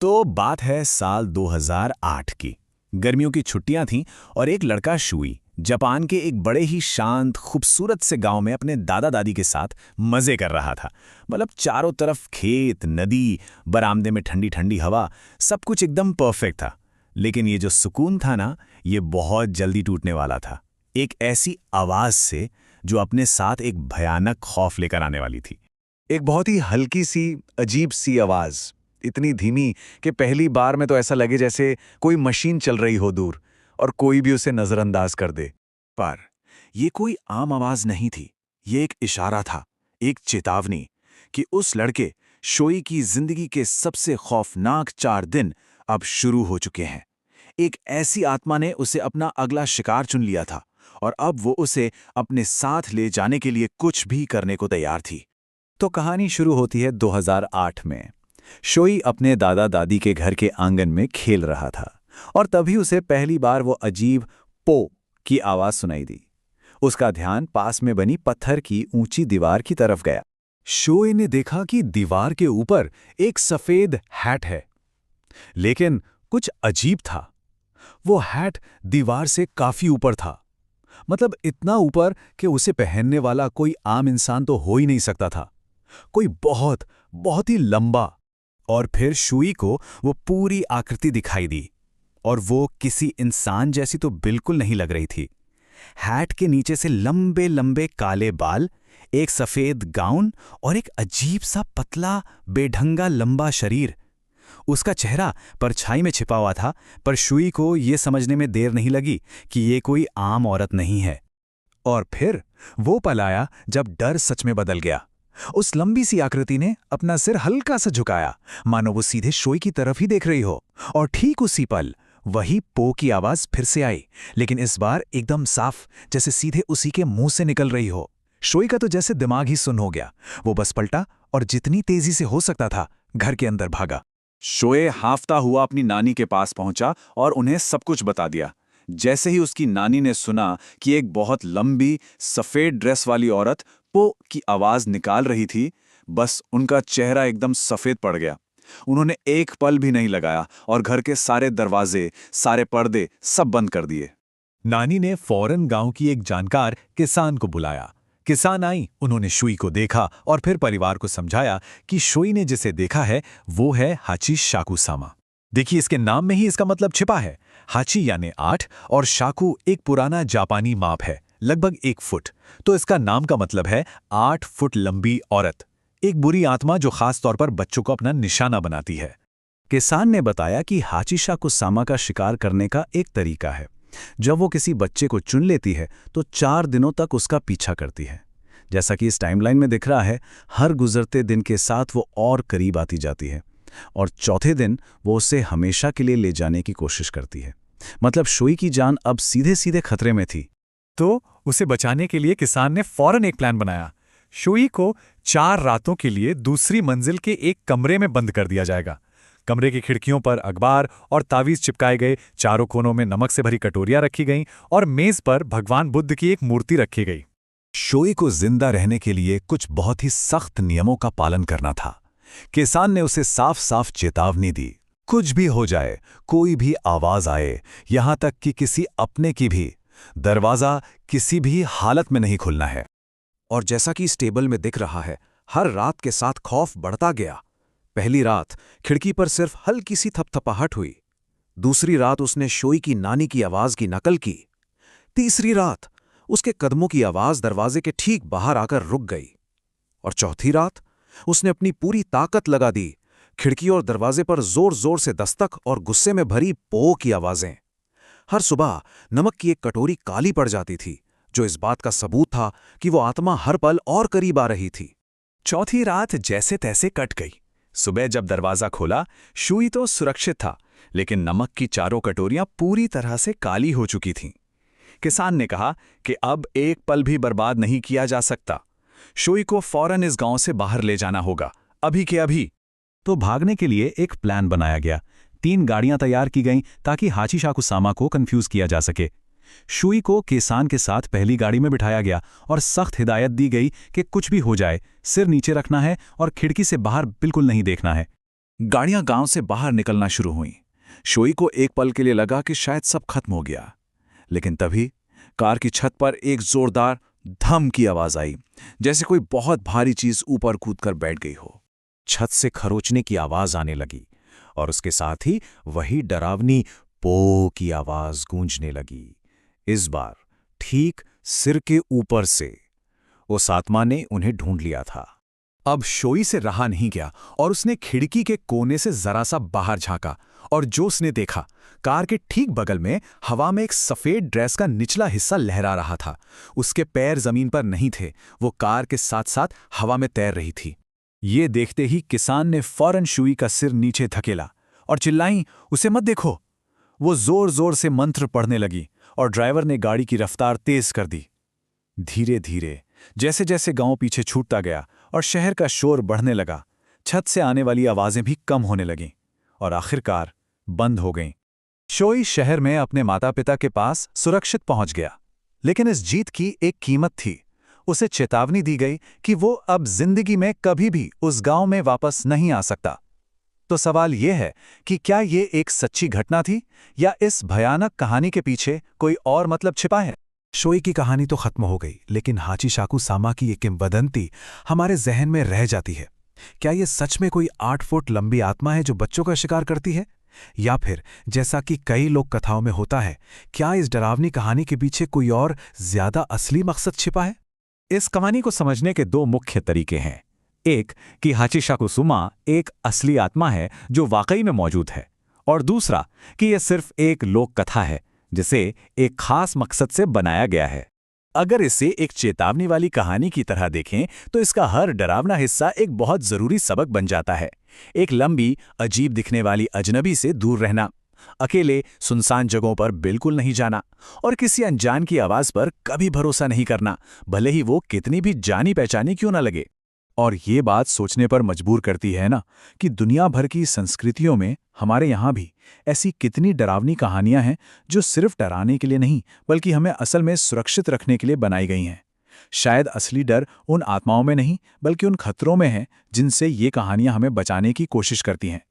तो बात है साल 2008 की। गर्मियों की छुट्टियां थीं और एक लड़का शुई जापान के एक बड़े ही शांत खूबसूरत से गांव में अपने दादा दादी के साथ मजे कर रहा था। मतलब चारों तरफ खेत, नदी, बरामदे में ठंडी ठंडी हवा, सब कुछ एकदम परफेक्ट था। लेकिन ये जो सुकून था ना, ये बहुत जल्दी टूटने वाला था। एक ऐसी आवाज से जो अपने साथ एक भयानक खौफ लेकर आने वाली थी। एक बहुत ही हल्की सी अजीब सी आवाज, इतनी धीमी कि पहली बार में तो ऐसा लगे जैसे कोई मशीन चल रही हो दूर और कोई भी उसे नजरअंदाज कर दे। पर ये कोई आम आवाज नहीं थी। ये एक इशारा था, एक चेतावनी कि उस लड़के शोई की जिंदगी के सबसे खौफनाक 4 दिन अब शुरू हो चुके हैं। एक ऐसी आत्मा ने उसे अपना अगला शिकार चुन लिया था और अब वो उसे अपने साथ ले जाने के लिए कुछ भी करने को तैयार थी। तो कहानी शुरू होती है 2008 में। शोई अपने दादा दादी के घर के आंगन में खेल रहा था और तभी उसे पहली बार वो अजीब पो की आवाज सुनाई दी। उसका ध्यान पास में बनी पत्थर की ऊंची दीवार की तरफ गया। शोई ने देखा कि दीवार के ऊपर एक सफेद हैट है, लेकिन कुछ अजीब था। वो हैट दीवार से काफी ऊपर था, मतलब इतना ऊपर कि उसे पहनने वाला कोई आम इंसान तो हो ही नहीं सकता था। कोई बहुत बहुत ही लंबा। और फिर शुई को वो पूरी आकृति दिखाई दी, और वो किसी इंसान जैसी तो बिल्कुल नहीं लग रही थी। हैट के नीचे से लंबे लंबे काले बाल, एक सफेद गाउन और एक अजीब सा पतला बेढंगा लंबा शरीर। उसका चेहरा परछाई में छिपा हुआ था, पर शुई को ये समझने में देर नहीं लगी कि ये कोई आम औरत नहीं है। और फिर वो पल आया जब डर सच में बदल गया। उस लंबी सी आकृति ने अपना सिर हल्का सा झुकाया, मानो वो सीधे शोई की तरफ ही देख रही हो। और ठीक उसी पल वही पो की आवाज फिर से आई, लेकिन इस बार एकदम साफ, जैसे सीधे उसी के मुंह से निकल रही हो। शोई का तो जैसे दिमाग ही सुन्न हो गया। वो बस पलटा और जितनी तेजी से हो सकता था घर के अंदर भागा। शोए हांफता हुआ अपनी नानी के पास पहुंचा और उन्हें सब कुछ बता दिया। जैसे ही उसकी नानी ने सुना कि एक बहुत लंबी सफेद ड्रेस वाली औरत पो की आवाज निकाल रही थी, बस उनका चेहरा एकदम सफेद पड़ गया। उन्होंने एक पल भी नहीं लगाया और घर के सारे दरवाजे, सारे पर्दे सब बंद कर दिए। नानी ने फौरन गांव की एक जानकार किसान को बुलाया। किसान आई, उन्होंने शुई को देखा और फिर परिवार को समझाया कि शुई ने जिसे देखा है वो है हाची शाकुसामा। देखिए, इसके नाम में ही इसका मतलब छिपा है। हाची यानी 8 और शाकु एक पुराना जापानी माप है, लगभग 1 फुट। तो इसका नाम का मतलब है 8 फुट लंबी औरत, एक बुरी आत्मा जो खास तौर पर बच्चों को अपना निशाना बनाती है। किसान ने बताया कि हाची शाकुसामा का शिकार करने का एक तरीका है। जब वो किसी बच्चे को चुन लेती है तो 4 दिनों तक उसका पीछा करती है। जैसा कि इस टाइमलाइन में दिख रहा है, हर गुजरते दिन के साथ वो और करीब आती जाती है और चौथे दिन वो उसे हमेशा के लिए ले जाने की कोशिश करती है। मतलब शोई की जान अब सीधे सीधे खतरे में थी। तो उसे बचाने के लिए किसान ने फौरन एक प्लान बनाया। शोई को 4 रातों के लिए दूसरी मंजिल के एक कमरे में बंद कर दिया जाएगा। कमरे की खिड़कियों पर अखबार और तावीज चिपकाए गए, चारों कोनों में नमक से भरी कटोरियां रखी गईं और मेज पर भगवान बुद्ध की एक मूर्ति रखी गई। शोई को जिंदा रहने के लिए कुछ बहुत ही सख्त नियमों का पालन करना था। किसान ने उसे साफ साफ चेतावनी दी, कुछ भी हो जाए, कोई भी आवाज आए, यहां तक कि किसी अपने की भी, दरवाजा किसी भी हालत में नहीं खुलना है। और जैसा कि इस टेबल में दिख रहा है, हर रात के साथ खौफ बढ़ता गया। पहली रात खिड़की पर सिर्फ हल्की सी थपथपाहट हुई। दूसरी रात उसने शोई की नानी की आवाज की नकल की। तीसरी रात उसके कदमों की आवाज दरवाजे के ठीक बाहर आकर रुक गई। और चौथी रात उसने अपनी पूरी ताकत लगा दी। खिड़की और दरवाजे पर जोर जोर से दस्तक और गुस्से में भरी पो की आवाजें। हर सुबह नमक की एक कटोरी काली पड़ जाती थी, जो इस बात का सबूत था कि वो आत्मा हर पल और करीब आ रही थी। चौथी रात जैसे तैसे कट गई। सुबह जब दरवाजा खोला, शुई तो सुरक्षित था, लेकिन नमक की चारों कटोरियां पूरी तरह से काली हो चुकी थीं। किसान ने कहा कि अब एक पल भी बर्बाद नहीं किया जा सकता। शुई को फौरन इस गांव से बाहर ले जाना होगा, अभी के अभी। तो भागने के लिए एक प्लान बनाया गया। 3 गाड़ियां तैयार की गईं ताकि हाची शाकुसामा को कंफ्यूज किया जा सके। शुई को किसान के साथ पहली गाड़ी में बिठाया गया और सख्त हिदायत दी गई कि कुछ भी हो जाए, सिर नीचे रखना है और खिड़की से बाहर बिल्कुल नहीं देखना है। गाड़ियां गांव से बाहर निकलना शुरू हुईं। शोई को एक पल के लिए लगा कि शायद सब खत्म हो गया, लेकिन तभी कार की छत पर एक जोरदार धम की आवाज आई, जैसे कोई बहुत भारी चीज ऊपर कूदकर बैठ गई हो। छत से खरोचने की आवाज आने लगी और उसके साथ ही वही डरावनी पो की आवाज गूंजने लगी, इस बार ठीक सिर के ऊपर से। उस आत्मा ने उन्हें ढूंढ लिया था। अब शोई से रहा नहीं गया और उसने खिड़की के कोने से जरा सा बाहर झांका और जो उसने देखा, कार के ठीक बगल में हवा में एक सफेद ड्रेस का निचला हिस्सा लहरा रहा था। उसके पैर जमीन पर नहीं थे, वो कार के साथ साथ हवा में तैर रही थी। ये देखते ही किसान ने फौरन शोई का सिर नीचे धकेला और चिल्लाई, उसे मत देखो। वो जोर जोर से मंत्र पढ़ने लगी और ड्राइवर ने गाड़ी की रफ्तार तेज कर दी। धीरे धीरे जैसे जैसे गांव पीछे छूटता गया और शहर का शोर बढ़ने लगा, छत से आने वाली आवाजें भी कम होने लगीं और आखिरकार बंद हो गईं। शोई शहर में अपने माता पिता के पास सुरक्षित पहुंच गया, लेकिन इस जीत की एक कीमत थी। उसे चेतावनी दी गई कि वो अब जिंदगी में कभी भी उस गांव में वापस नहीं आ सकता। तो सवाल यह है कि क्या ये एक सच्ची घटना थी या इस भयानक कहानी के पीछे कोई और मतलब छिपा है? शोई की कहानी तो खत्म हो गई, लेकिन हाचीशाकु सामा की ये किंवदंती हमारे जहन में रह जाती है। क्या ये सच में कोई 8 फुट लंबी आत्मा है जो बच्चों का शिकार करती है, या फिर जैसा कि कई लोक कथाओं में होता है, क्या इस डरावनी कहानी के पीछे कोई और ज्यादा असली मकसद छिपा है? इस कहानी को समझने के 2 मुख्य तरीके हैं। एक कि हाचीशाकु सामा एक असली आत्मा है जो वाकई में मौजूद है, और दूसरा कि यह सिर्फ एक लोक कथा है जिसे एक खास मकसद से बनाया गया है। अगर इसे एक चेतावनी वाली कहानी की तरह देखें तो इसका हर डरावना हिस्सा एक बहुत जरूरी सबक बन जाता है। एक लंबी, अजीब दिखने वाली अजनबी से दूर रहना, अकेले सुनसान जगहों पर बिल्कुल नहीं जाना और किसी अनजान की आवाज पर कभी भरोसा नहीं करना, भले ही वो कितनी भी जानी पहचानी क्यों ना लगे। और ये बात सोचने पर मजबूर करती है ना कि दुनिया भर की संस्कृतियों में हमारे यहाँ भी ऐसी कितनी डरावनी कहानियां हैं जो सिर्फ डराने के लिए नहीं बल्कि हमें असल में सुरक्षित रखने के लिए बनाई गई हैं। शायद असली डर उन आत्माओं में नहीं बल्कि उन खतरों में है जिनसे ये कहानियां हमें बचाने की कोशिश करती हैं।